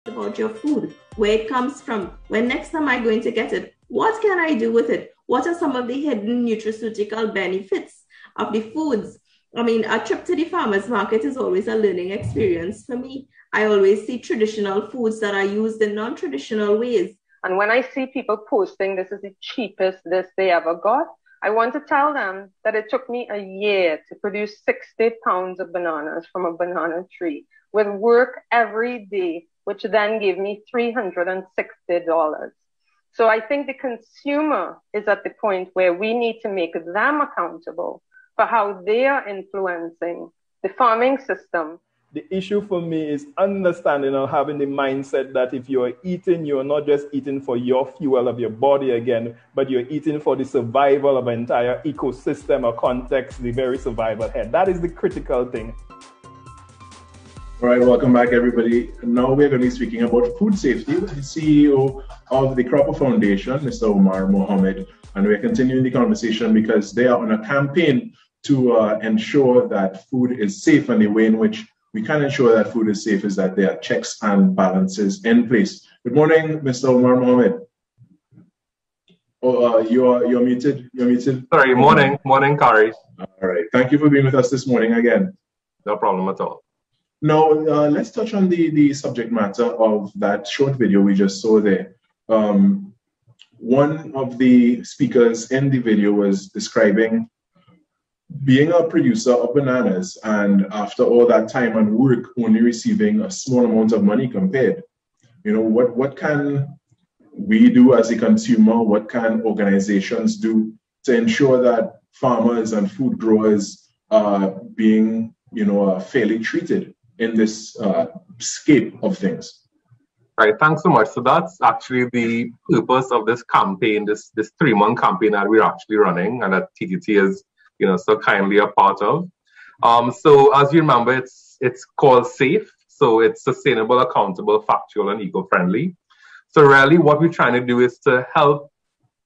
about your food, where it comes from, when next time I'm going to get it, what can I do with it? What are some of the hidden nutraceutical benefits of the foods? I mean, a trip to the farmer's market is always a learning experience for me. I always see traditional foods that are used in non-traditional ways. And when I see people posting, this is the cheapest this they ever got, I want to tell them that it took me a year to produce 60 pounds of bananas from a banana tree with work every day, which then gave me $360. So I think the consumer is at the point where we need to make them accountable for how they are influencing the farming system. The issue for me is understanding or having the mindset that if you're eating, you're not just eating for your fuel of your body again, but you're eating for the survival of an entire ecosystem or context, the very survival head. That is the critical thing. All right, welcome back, everybody. Now we're going to be speaking about food safety with the CEO of the Cropper Foundation, Mr. Omar Mohammed. And we're continuing the conversation because they are on a campaign to ensure that food is safe, and the way in which we can ensure that food is safe is that there are checks and balances in place. Good morning, Mr. Omar Mohammed. Oh, you're muted. You're muted. Sorry, morning, Kari. All right. Thank you for being with us this morning again. No problem at all. Now, let's touch on the subject matter of that short video we just saw there. One of the speakers in the video was describing being a producer of bananas, and after all that time and work, only receiving a small amount of money compared. You know, what can we do as a consumer? What can organizations do to ensure that farmers and food growers are being, fairly treated in this scape of things? Right, thanks so much. So that's actually the purpose of this campaign, this 3-month campaign that we're actually running, and that TTT is so kindly a part of. So as you remember, it's called SAFE. So it's sustainable, accountable, factual, and eco-friendly. So really what we're trying to do is to help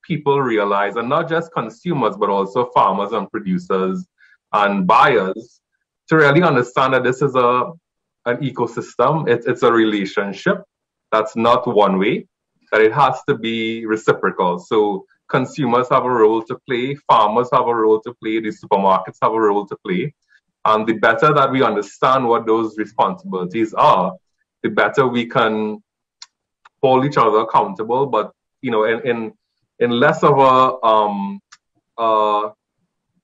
people realize, and not just consumers, but also farmers and producers and buyers, to really understand that this is an ecosystem. It's a relationship that's not one way, that it has to be reciprocal. So consumers have a role to play, farmers have a role to play, the supermarkets have a role to play. And the better that we understand what those responsibilities are, the better we can hold each other accountable. But in less of a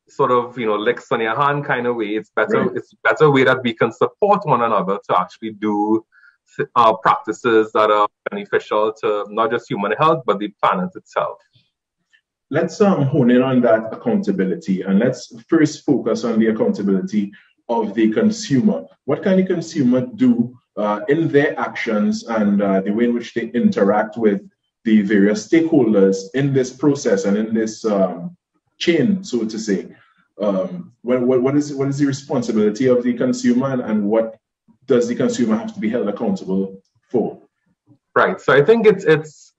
sort of licks on your hand kind of way, it's better. Right. It's a better way that we can support one another to actually do practices that are beneficial to not just human health but the planet itself. Let's hone in on that accountability, and let's first focus on the accountability of the consumer. What can the consumer do in their actions and the way in which they interact with the various stakeholders in this process and in this chain, so to say? What is the responsibility of the consumer, and what does the consumer have to be held accountable for? Right. So I think it's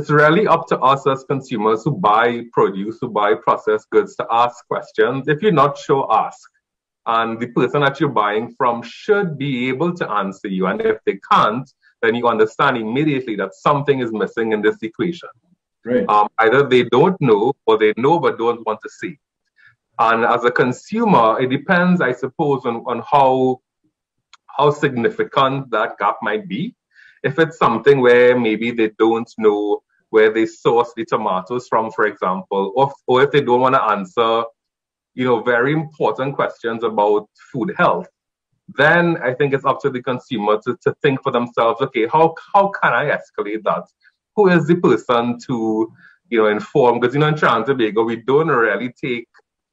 really up to us as consumers who buy produce, who buy processed goods, to ask questions. If you're not sure, ask. And the person that you're buying from should be able to answer you. And if they can't, then you understand immediately that something is missing in this equation. Right. Either they don't know, or they know but don't want to see. And as a consumer, it depends, I suppose, on how significant that gap might be. If it's something where maybe they don't know where they source the tomatoes from, for example, or if they don't want to answer, very important questions about food health, then I think it's up to the consumer to think for themselves, okay, how can I escalate that? Who is the person to, inform? Because, in Trinidad and Tobago, we don't really take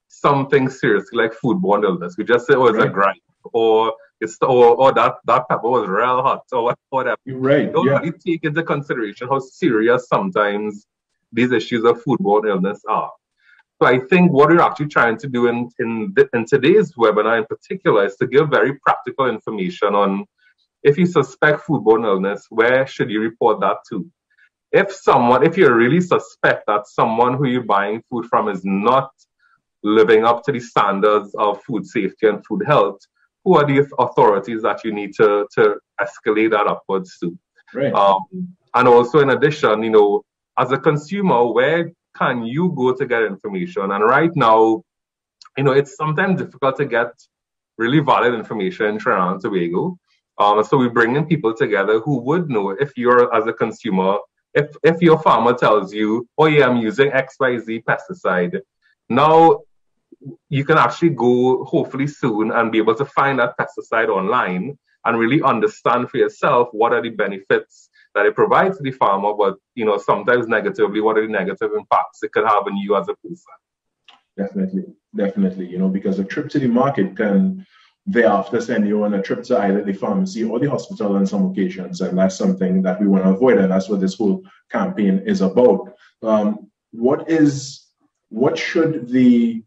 something seriously like foodborne illness. We just say, oh, it's a gripe, or that pepper was real hot, or whatever. Right. Don't really take into consideration how serious sometimes these issues of foodborne illness are. So I think what we're actually trying to do in today's webinar in particular is to give very practical information on, if you suspect foodborne illness, where should you report that to? If you really suspect that someone who you're buying food from is not living up to the standards of food safety and food health, who are the authorities that you need to escalate that upwards to. Right. And also, in addition, as a consumer, where can you go to get information? And right now, it's sometimes difficult to get really valid information in Trinidad and Tobago. So we bring in people together who would know if you're, as a consumer, if your farmer tells you, oh yeah, I'm using XYZ pesticide, now you can actually go hopefully soon and be able to find that pesticide online and really understand for yourself what are the benefits that it provides to the farmer, but sometimes negatively, what are the negative impacts it could have on you as a person. Definitely, because a trip to the market can thereafter send you on a trip to either the pharmacy or the hospital on some occasions, and that's something that we want to avoid, and that's what this whole campaign is about. What should the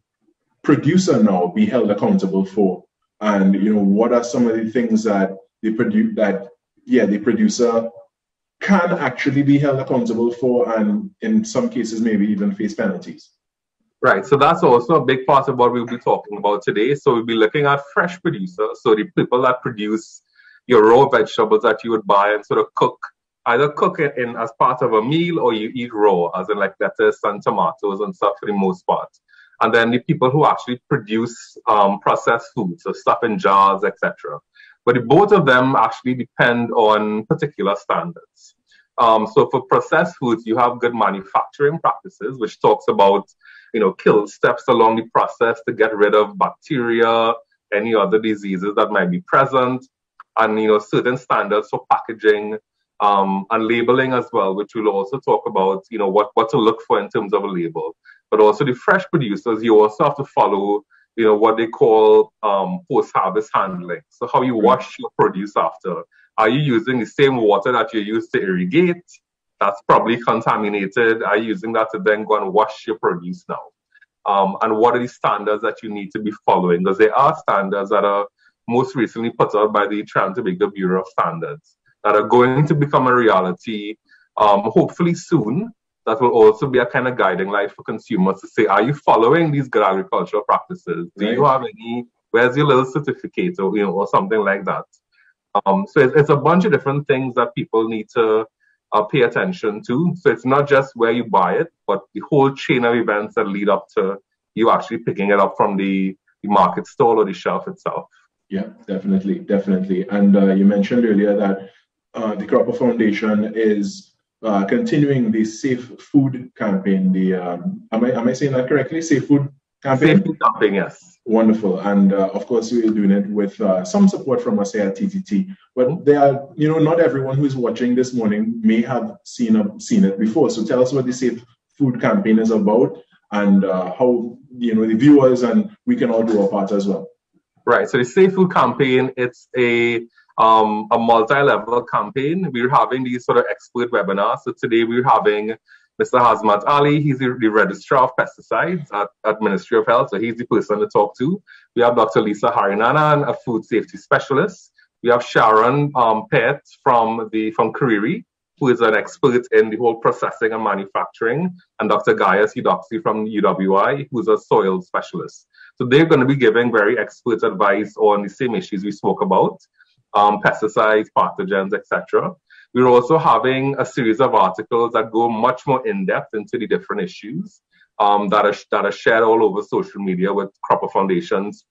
producer now be held accountable for, and what are some of the things that the producer can actually be held accountable for, and in some cases maybe even face penalties? Right, so that's also a big part of what we'll be talking about today. So we'll be looking at fresh producers, so the people that produce your raw vegetables that you would buy and sort of either cook it in as part of a meal, or you eat raw, as in like lettuce and tomatoes and stuff for the most part. And then the people who actually produce processed foods, so stuff in jars, etc. But both of them actually depend on particular standards. So for processed foods, you have good manufacturing practices, which talks about kill steps along the process to get rid of bacteria, any other diseases that might be present, and certain standards for packaging and labeling as well, which we'll also talk about, what to look for in terms of a label. But also the fresh producers, you also have to follow, what they call post-harvest handling. So how you wash your produce after. Are you using the same water that you use to irrigate? That's probably contaminated. Are you using that to then go and wash your produce now? And what are the standards that you need to be following? Because there are standards that are most recently put out by the Trinidad and Tobago Bureau of Standards that are going to become a reality, hopefully soon. That will also be a kind of guiding light for consumers to say, are you following these good agricultural practices? Do you have any, where's your little certificate, or something like that? So it's a bunch of different things that people need to pay attention to. So it's not just where you buy it, but the whole chain of events that lead up to you actually picking it up from the market stall or the shelf itself. Yeah, definitely. And you mentioned earlier that the Cropper Foundation is continuing the Safe Food campaign. The am I saying that correctly? Safe Food campaign? Safe Food campaign, yes. Wonderful. And of course, we're doing it with some support from us here at TTT. But there are, not everyone who's watching this morning may have seen it before. So tell us what the Safe Food campaign is about, and how the viewers and we can all do our part as well. Right. So the Safe Food campaign, it's a multi-level campaign. We're having these sort of expert webinars. So today we're having Mr. Hazmat Ali. He's the Registrar of Pesticides at Ministry of Health, so he's the person to talk to. We have Dr. Lisa Harinanan, a food safety specialist. We have Sharon Pett from Kariri, who is an expert in the whole processing and manufacturing, and Dr. Gaius Eudoxy from UWI, who's a soil specialist. So they're going to be giving very expert advice on the same issues we spoke about, pesticides, pathogens, etc. We're also having a series of articles that go much more in-depth into the different issues that are shared all over social media with Cropper Foundation's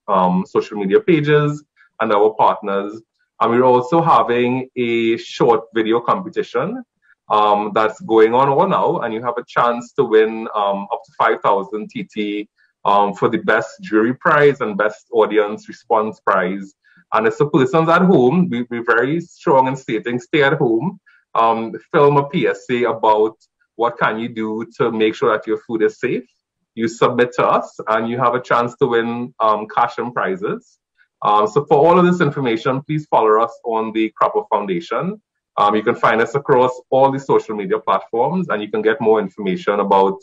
social media pages and our partners. And we're also having a short video competition that's going on all now, and you have a chance to win up to 5,000 TT for the best jury prize and best audience response prize. And if the person's at home, we're very strong in stating stay at home, film a PSA about what can you do to make sure that your food is safe. You submit to us and you have a chance to win cash and prizes. So for all of this information, please follow us on the Cropper Foundation. You can find us across all the social media platforms, and you can get more information about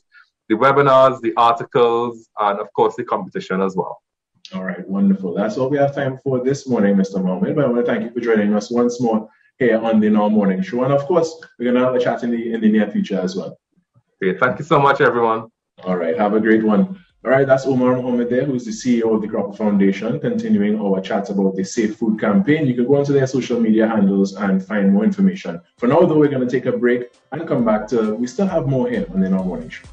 the webinars, the articles, and of course the competition as well. All right, wonderful. That's all we have time for this morning, Mr. Mohammed. But I want to thank you for joining us once more here on the Now Morning Show. And of course, we're going to have a chat in the near future as well. Great. Thank you so much, everyone. All right. Have a great one. All right, that's Omar Mohammed there, who's the CEO of the Cropper Foundation, continuing our chat about the Safe Food campaign. You can go onto their social media handles and find more information. For now, though, we're going to take a break and come back to, we still have more here on the In Our Morning Show.